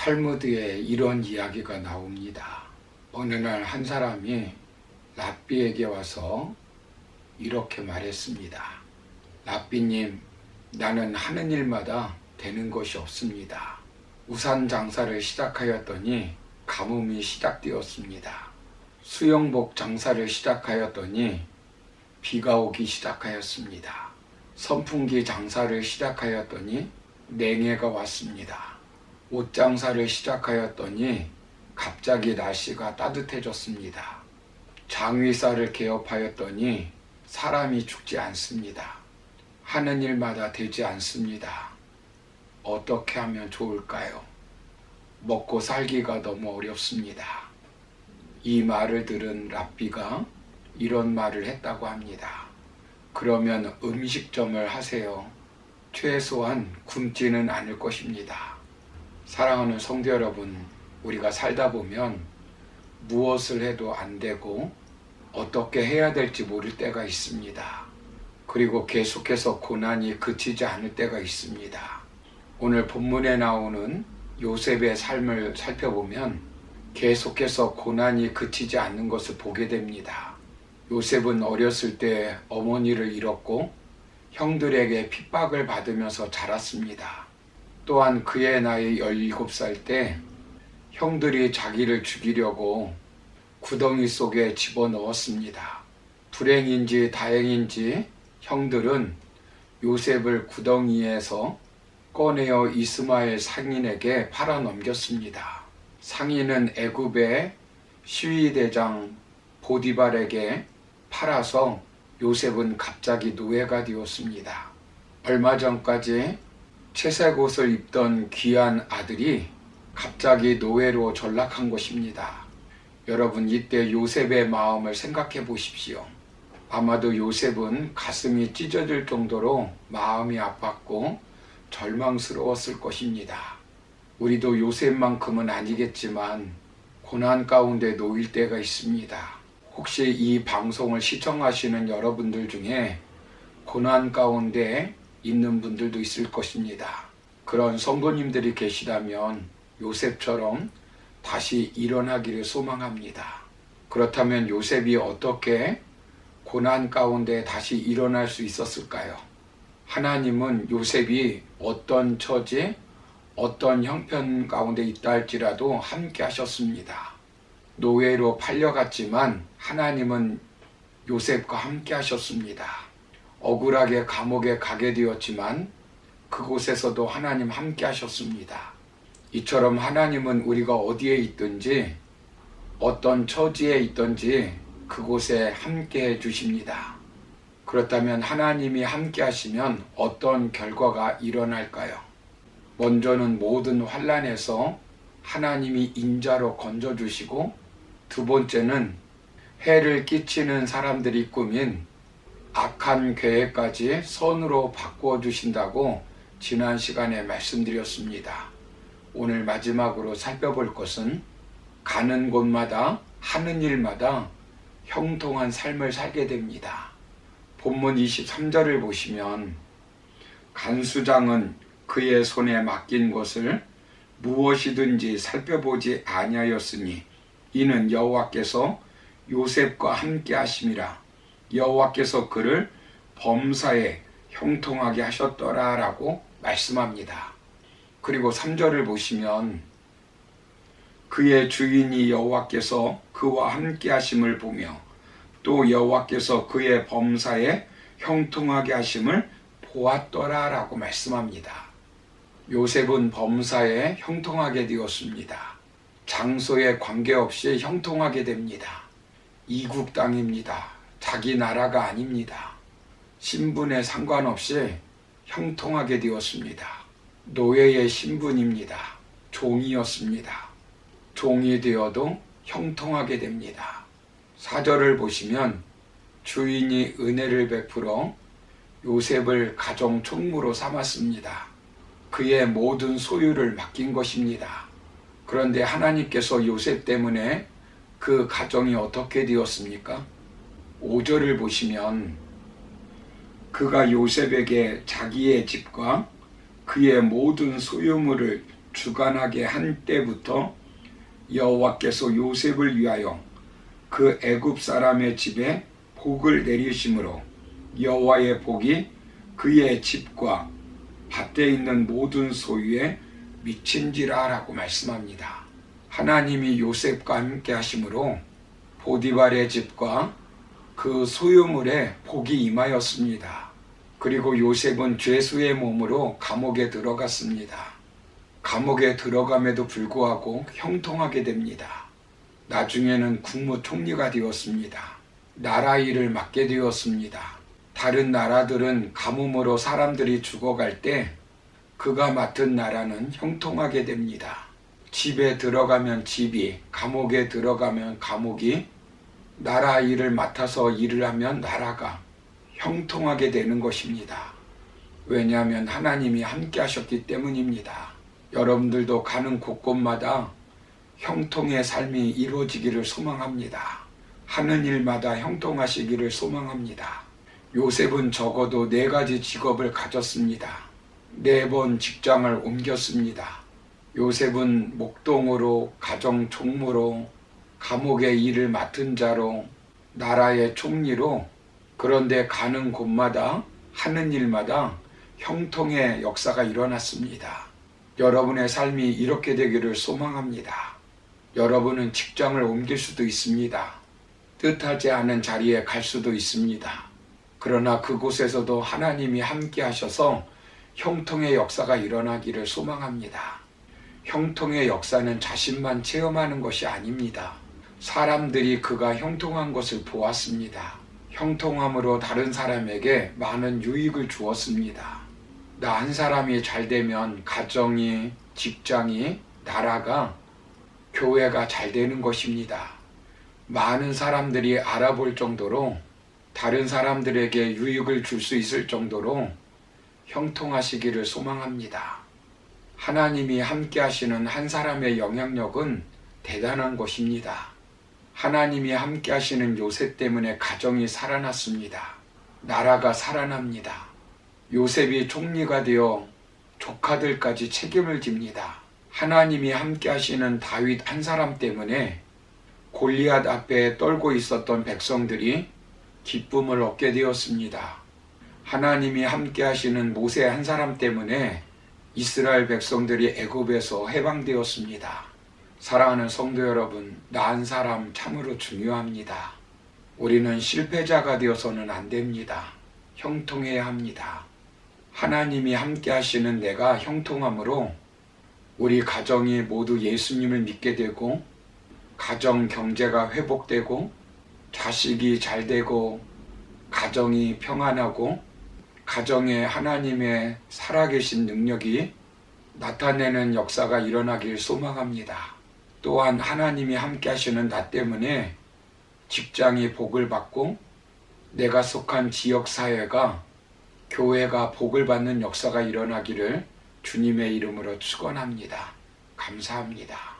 탈무드에 이런 이야기가 나옵니다. 어느 날 한 사람이 랍비에게 와서 이렇게 말했습니다. 랍비님, 나는 하는 일마다 되는 것이 없습니다. 우산 장사를 시작하였더니 가뭄이 시작되었습니다. 수영복 장사를 시작하였더니 비가 오기 시작하였습니다. 선풍기 장사를 시작하였더니 냉해가 왔습니다. 옷 장사를 시작하였더니 갑자기 날씨가 따뜻해졌습니다. 장위사를 개업하였더니 사람이 죽지 않습니다. 하는 일마다 되지 않습니다. 어떻게 하면 좋을까요? 먹고 살기가 너무 어렵습니다. 이 말을 들은 랍비가 이런 말을 했다고 합니다. 그러면 음식점을 하세요. 최소한 굶지는 않을 것입니다. 사랑하는 성도 여러분, 우리가 살다 보면 무엇을 해도 안 되고 어떻게 해야 될지 모를 때가 있습니다. 그리고 계속해서 고난이 그치지 않을 때가 있습니다. 오늘 본문에 나오는 요셉의 삶을 살펴보면 계속해서 고난이 그치지 않는 것을 보게 됩니다. 요셉은 어렸을 때 어머니를 잃었고 형들에게 핍박을 받으면서 자랐습니다. 또한 그의 나이 17살 때 형들이 자기를 죽이려고 구덩이 속에 집어넣었습니다. 불행인지 다행인지 형들은 요셉을 구덩이에서 꺼내어 이스마엘 상인에게 팔아넘겼습니다. 상인은 애굽의 시위대장 보디발에게 팔아서 요셉은 갑자기 노예가 되었습니다. 얼마 전까지 채색 옷을 입던 귀한 아들이 갑자기 노예로 전락한 것입니다. 여러분, 이때 요셉의 마음을 생각해 보십시오. 아마도 요셉은 가슴이 찢어질 정도로 마음이 아팠고 절망스러웠을 것입니다. 우리도 요셉만큼은 아니겠지만 고난 가운데 놓일 때가 있습니다. 혹시 이 방송을 시청하시는 여러분들 중에 고난 가운데 있는 분들도 있을 것입니다. 그런 성도님들이 계시다면 요셉처럼 다시 일어나기를 소망합니다. 그렇다면 요셉이 어떻게 고난 가운데 다시 일어날 수 있었을까요? 하나님은 요셉이 어떤 처지, 어떤 형편 가운데 있다 할지라도 함께 하셨습니다. 노예로 팔려갔지만 하나님은 요셉과 함께 하셨습니다. 억울하게 감옥에 가게 되었지만 그곳에서도 하나님 함께 하셨습니다. 이처럼 하나님은 우리가 어디에 있든지 어떤 처지에 있든지 그곳에 함께 해 주십니다. 그렇다면 하나님이 함께 하시면 어떤 결과가 일어날까요? 먼저는 모든 환난에서 하나님이 인자로 건져주시고, 두 번째는 해를 끼치는 사람들이 꾸민 악한 계획까지 선으로 바꾸어 주신다고 지난 시간에 말씀드렸습니다. 오늘 마지막으로 살펴볼 것은 가는 곳마다 하는 일마다 형통한 삶을 살게 됩니다. 본문 23절을 보시면 간수장은 그의 손에 맡긴 것을 무엇이든지 살펴보지 아니하였으니 이는 여호와께서 요셉과 함께 하심이라. 여호와께서 그를 범사에 형통하게 하셨더라 라고 말씀합니다. 그리고 3절을 보시면 그의 주인이 여호와께서 그와 함께 하심을 보며 또 여호와께서 그의 범사에 형통하게 하심을 보았더라 라고 말씀합니다. 요셉은 범사에 형통하게 되었습니다. 장소에 관계없이 형통하게 됩니다. 이국 땅입니다. 자기 나라가 아닙니다. 신분에 상관없이 형통하게 되었습니다. 노예의 신분입니다. 종이었습니다. 종이 되어도 형통하게 됩니다. 4절을 보시면 주인이 은혜를 베풀어 요셉을 가정 총무로 삼았습니다. 그의 모든 소유를 맡긴 것입니다. 그런데 하나님께서 요셉 때문에 그 가정이 어떻게 되었습니까? 5절을 보시면 그가 요셉에게 자기의 집과 그의 모든 소유물을 주관하게 한 때부터 여호와께서 요셉을 위하여 그 애굽 사람의 집에 복을 내리심으로 여호와의 복이 그의 집과 밭에 있는 모든 소유에 미친지라 라고 말씀합니다. 하나님이 요셉과 함께 하심으로 보디발의 집과 그 소유물에 복이 임하였습니다. 그리고 요셉은 죄수의 몸으로 감옥에 들어갔습니다. 감옥에 들어감에도 불구하고 형통하게 됩니다. 나중에는 국무총리가 되었습니다. 나라 일을 맡게 되었습니다. 다른 나라들은 가뭄으로 사람들이 죽어갈 때 그가 맡은 나라는 형통하게 됩니다. 집에 들어가면 집이, 감옥에 들어가면 감옥이, 나라 일을 맡아서 일을 하면 나라가 형통하게 되는 것입니다. 왜냐하면 하나님이 함께 하셨기 때문입니다. 여러분들도 가는 곳곳마다 형통의 삶이 이루어지기를 소망합니다. 하는 일마다 형통하시기를 소망합니다. 요셉은 적어도 4가지 직업을 가졌습니다. 4번 직장을 옮겼습니다. 요셉은 목동으로, 가정 총무로, 감옥의 일을 맡은 자로, 나라의 총리로, 그런데 가는 곳마다 하는 일마다 형통의 역사가 일어났습니다. 여러분의 삶이 이렇게 되기를 소망합니다. 여러분은 직장을 옮길 수도 있습니다. 뜻하지 않은 자리에 갈 수도 있습니다. 그러나 그곳에서도 하나님이 함께 하셔서 형통의 역사가 일어나기를 소망합니다. 형통의 역사는 자신만 체험하는 것이 아닙니다. 사람들이 그가 형통한 것을 보았습니다. 형통함으로 다른 사람에게 많은 유익을 주었습니다. 나 한 사람이 잘 되면 가정이, 직장이, 나라가, 교회가 잘 되는 것입니다. 많은 사람들이 알아볼 정도로, 다른 사람들에게 유익을 줄 수 있을 정도로 형통하시기를 소망합니다. 하나님이 함께 하시는 한 사람의 영향력은 대단한 것입니다. 하나님이 함께 하시는 요셉 때문에 가정이 살아났습니다. 나라가 살아납니다. 요셉이 총리가 되어 조카들까지 책임을 집니다. 하나님이 함께 하시는 다윗 한 사람 때문에 골리앗 앞에 떨고 있었던 백성들이 기쁨을 얻게 되었습니다. 하나님이 함께 하시는 모세 한 사람 때문에 이스라엘 백성들이 애굽에서 해방되었습니다. 사랑하는 성도 여러분, 나 한 사람 참으로 중요합니다. 우리는 실패자가 되어서는 안 됩니다. 형통해야 합니다. 하나님이 함께 하시는 내가 형통함으로 우리 가정이 모두 예수님을 믿게 되고, 가정 경제가 회복되고, 자식이 잘 되고, 가정이 평안하고, 가정에 하나님의 살아계신 능력이 나타내는 역사가 일어나길 소망합니다. 또한 하나님이 함께 하시는 나 때문에 직장이 복을 받고, 내가 속한 지역사회가, 교회가 복을 받는 역사가 일어나기를 주님의 이름으로 축원합니다. 감사합니다.